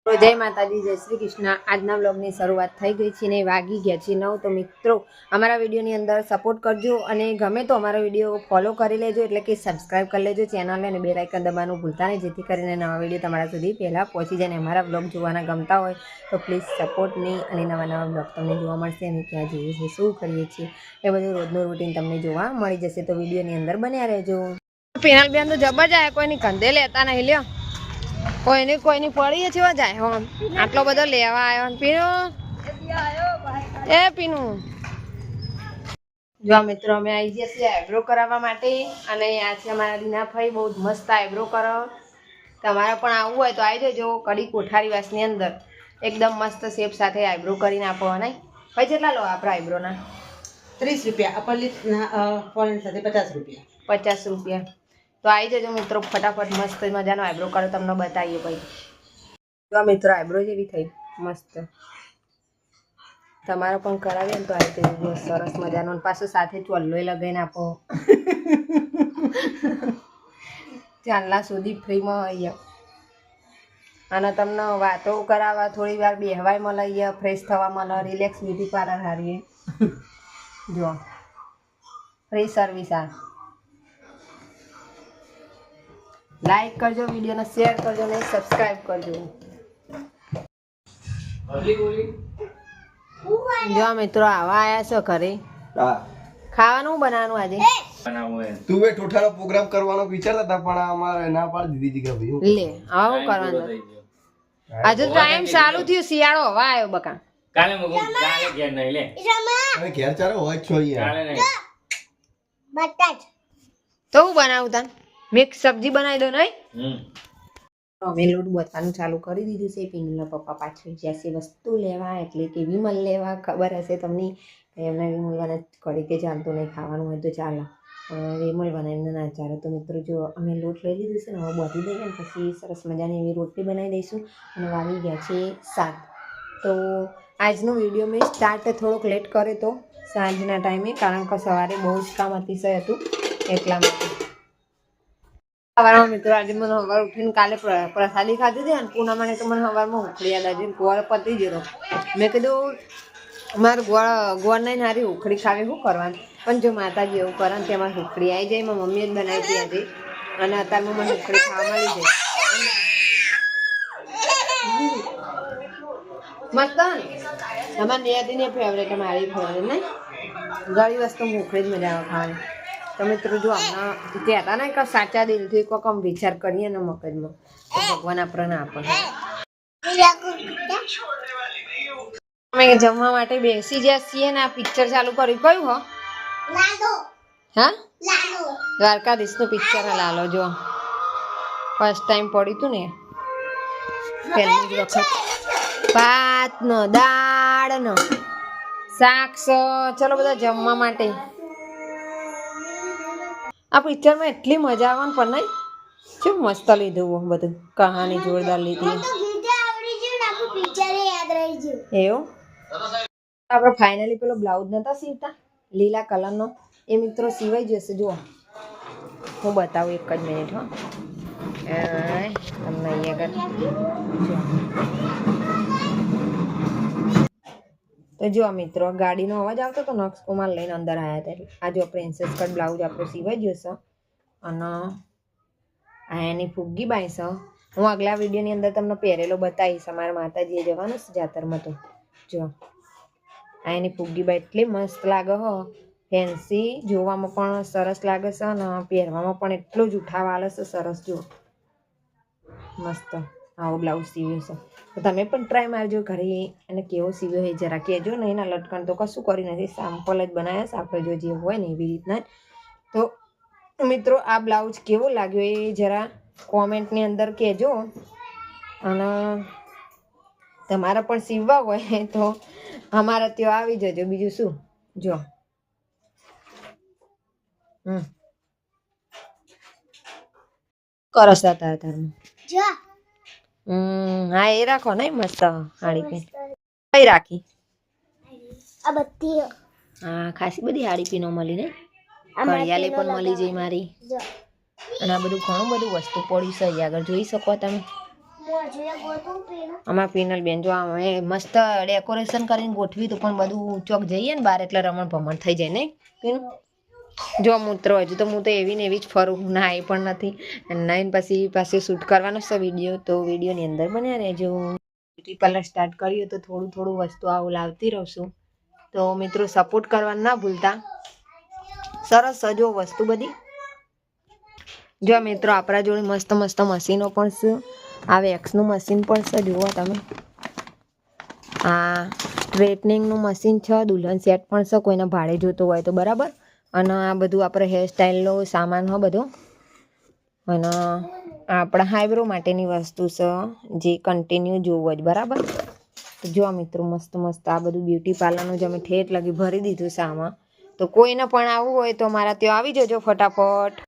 તો જય માતાજી, જય શ્રી કૃષ્ણ। આજના બ્લોગની શરૂઆત થઈ ગઈ છે ને વાગી ગયા છે 9। તો મિત્રો અમારા વિડીયોની અંદર સપોર્ટ કરજો અને ગમે તો અમારો વિડીયો ફોલો કરી લેજો, એટલે કે સબસ્ક્રાઈબ કરી લેજો ચેનલને અને બેલ આઇકન દબાવવાનું ભૂલતા નહીં, જેથી કરીને નવા વિડીયો તમારા સુધી પહેલાં પહોંચી જાય। અને અમારા બ્લોગ જોવાના ગમતા હોય તો પ્લીઝ સપોર્ટની અને નવા બ્લોગ તમને જોવા મળશે અને ક્યાં જઈએ છીએ, શું કરીએ છીએ, એ બધું રોજનું રૂટીન તમને જોવા મળી જશે। તો વિડીયોની અંદર બન્યા રહેજો। પેનલ બેન તો જબર જાય, કોઈની કંધે લેતા નહીં લ્યો, કોઈની પડી છે જાય હો, આટલો બધો લેવા આવ્યો પીનું એ પીનું। જો મિત્રો અમે આવી ગયા છીએ આઈબ્રો કરાવવા માટે, અને આ છે અમારા રીનાભાઈ, બહુ જ મસ્ત આઈબ્રો કરો। તમારે પણ આવવું હોય તો આવી જજો કડી કોઠારી વાસની અંદર, એકદમ મસ્ત શેપ સાથે આઈબ્રો કરીને આપો નહીં ભાઈ। કેટલા લો આપણા આઈબ્રોના? 30 રૂપિયા, અપર લિપ ફોરેન સાથે 50 રૂપિયા। 50 રૂપિયા। તો આવી જજો મિત્રો, ફટાફટ મસ્ત મજાનો આઈબ્રો કરો, તમને બતાવીએ ભાઈ। જો મિત્રો આઈબ્રો જેવી થઈ મસ્ત, તમારે પણ કરાવીએ ને તો આવી રીતે સરસ મજાનો, પાછું સાથે ચોલ્લોય લગાવીને આપો, ચાંદલા સુધી ફ્રીમાં અહીંયા, અને તમને વાતો કરાવવા થોડી વાર બેહવાય મળે, અહીંયા ફ્રેશ થવા મળે, રિલેક્સ બ્યુટી પાર્લર હારીએ। જો ફ્રી સર્વિસ આ, લાઈક કરજો, વિડીયોને શેર કરજો ને સબસ્ક્રાઈબ કરજો। જો મિત્રો આવા આયા છો ઘરે, ખાવાનું બનાવવાનું આજે તું બે ઠોઠાનો પ્રોગ્રામ કરવાનો વિચારતા હતા, પણ અમારે ના પાડી દીધી કે ભાઈ લે આવું કરવાનું। આજે ટાઈમ ચાલુ થયો, શિયાળો હવા આવ્યો બકા, કાલે ઘેર નહીં લે, અમે ઘેર ચાલો હોય છો યાર, તો હું બનાવું તને મિક્સ સબ્જી બનાવી દો નહીં। અમે લોટ બતાવવાનું ચાલુ કરી દીધું છે। પીનુના પપ્પા પાછળ જ્યાં છે વસ્તુ લેવા, એટલે કે વિમલ લેવા, ખબર હશે તમને, એમને વિમલ બનાવી કરી કે ચાલતું નહીં, ખાવાનું હોય તો ચાલો, વિમલ બનાવીને ના ચાલે। તો મિત્રો જો અમે લોટ લઈ લીધું છે ને, હવે બાંધી દઈએ ને પછી સરસ મજાની એવી રોટલી બનાવી દઈશું। અને વાગી ગયા છે 7। તો આજનો વિડીયો મેં સ્ટાર્ટ થોડોક લેટ કર્યો તો સાંજના ટાઈમે, કારણ કે સવારે બહુ જ કામ અતિશય હતું એટલા માટે। સવારમાં મિત્રો આજે મને સવાર ઉઠીને કાલે પ્રસાદી ખાધી હતી, અને પૂનમને તો મને સવારમાં ઉખડી યાદ આવી, ગોળ પતી ગયો। મેં કીધું મારે ગોળ નહીં હારી ઉખડી ખાવી, શું કરવાનું, પણ જો માતાજી એવું કરે ને તેમાં ઉખડી આવી જાય, મારી મમ્મીએ જ બનાવી હતી આજે, અને અત્યારમાં મને ઉખડી ખાવા મળી જાય મસ્ત। તમારે નિયતિની ફેવરેટ મારી ફેવરેટ નહીં, ગળી વસ્તુ ઉખડી જ મજા આવે ખાવાની। તો મિત્રો જો હમણાં કહેતા ને કે સાચા દિલથી કોઈક આમ વિચાર કરીએ ને મગજમાં, તો ભગવાન આપણને આપે। અમે જમવા માટે બેસી ગયા છીએ ને આ પિક્ચર ચાલુ કર્યું, કયું હો? હા, દ્વારકાધીશનું પિક્ચર લાલો। જો ફર્સ્ટ ટાઈમ પડ્યું હતું ને પહેલી જ વખત, ભાત નો દાળ નો શાક, ચલો બધા જમવા માટે। આ પિક્ચરમાં એટલી મજા આવે ને, પણ નહીં શું મસ્ત લીધું બધું, કહાની જોરદાર લીધી એવું। આપણે ફાઇનલી પેલો બ્લાઉઝ નતા સીવતા લીલા કલરનો, એ મિત્રો સિવાઈ જશે। જુઓ હું બતાવું, એક જ મિનિટ હો, તમને અહીંયા તો જો મિત્રો ગાડીનો અવાજ આવતો તો નક્ષ કુમાર લઈને અંદર આવ્યા હતા, એટલે આ જો પ્રિન્સેસ કટ બ્લાઉઝ આપણો સિવાઈ જશે। અને આ એની ફુગ્ગી બાઈશ, હું આગલા વિડીયોની અંદર તમને પહેરેલો બતાવીશ, અમારા માતાજીએ જવાનું છે જાતરમાં। તો જો આ એની ફુગ્ગી બાઈ એટલી મસ્ત લાગે હો, ફેન્સી જોવામાં પણ સરસ લાગે છે, અને પહેરવામાં પણ એટલો જ ઉઠાવ આવે છે સરસ। જુઓ મસ્ત આવો બ્લાઉઝ સીવ્યો છે, તો તમે પણ ટ્રાય મારજો ઘરે, અને કેવો સીવ્યો એ જરા કહેજો ને। એના લટકણ તો કશું કરી નથી, સેમ્પલ જ બનાવ્યા છે આપણે, જો જે હોય ને એવી રીતના। તો મિત્રો આ બ્લાઉઝ કેવો લાગ્યો એ જરા કોમેન્ટની અંદર કહેજો, અને તમારે પણ સીવવા હોય તો અમારા ત્યાં આવી જજો, બીજું શું। જો કરો છો તારમાં? હા એ રાખો ને મસ્ત હાડી પીન કઈ રાખી, હા ખાસી બધી હાડી પીનો મળી ને, ઘડિયાળી પણ મળી જાય મારી, અને આ બધું ઘણું બધું વસ્તુ પડી છે અહીંયા આગળ, જોઈ શકો તમે। અમારા પિનલ બેન જો અમે મસ્ત ડેકોરેશન કરીને ગોઠવી તો પણ બધું ચોક જઈએ ને બહાર એટલે રમણ ભમણ થઈ જાય નહીં પીનું જો મૂત્ર હજુ તો હું તો એવી ને એવી જ ફરું ના એ પણ નથી નાઈને પછી પાછું શૂટ કરવાનો છે વિડીયો તો વિડીયોની અંદર બન્યા રહેજો બ્યુટી પાર્લર સ્ટાર્ટ કર્યું તો થોડું થોડું વસ્તુ આવું લાવતી રહું છું તો મિત્રો સપોર્ટ કરવાનું ના ભૂલતા સરસ સજો વસ્તુ બધી જો મિત્રો આપણા જોડે મસ્ત મસ્ત મશીનો પણ છે આ વેક્સનું મશીન પણ છે જુઓ તમે આ સ્ટ્રેટનિંગનું મશીન છે દુલ્હન સેટ પણ છે કોઈને ભાડે જોતો હોય તો બરાબર અને આ બધું આપણે હેરસ્ટાઈલનો સામાન હોય બધો અને આપણા હાઈબ્રો માટેની વસ્તુ છે જે કન્ટિન્યુ જોવો જ બરાબર તો જો મિત્રો મસ્ત મસ્ત આ બધું બ્યુટી પાર્લરનું જ અમે ઠેઠ લગી ભરી દીધું છે આમાં તો કોઈને પણ આવવું હોય તો મારા ત્યાં આવી જજો ફટાફટ